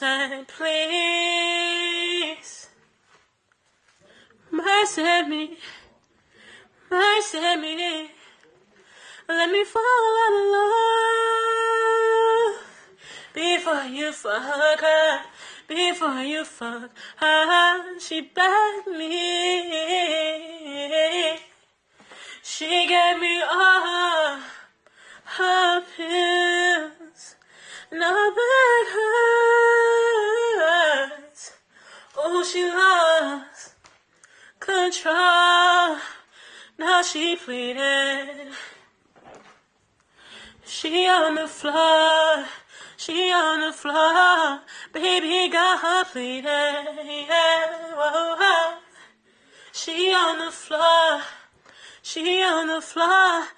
And please, mercy me, mercy me. Let me fall out of love before you fuck her, before you fuck her. She begged me, she gave me all her pills, no big hurts. Oh, she lost control. Now she pleaded. She on the floor, she on the floor, baby got her pleading, yeah, whoa, whoa. She on the floor,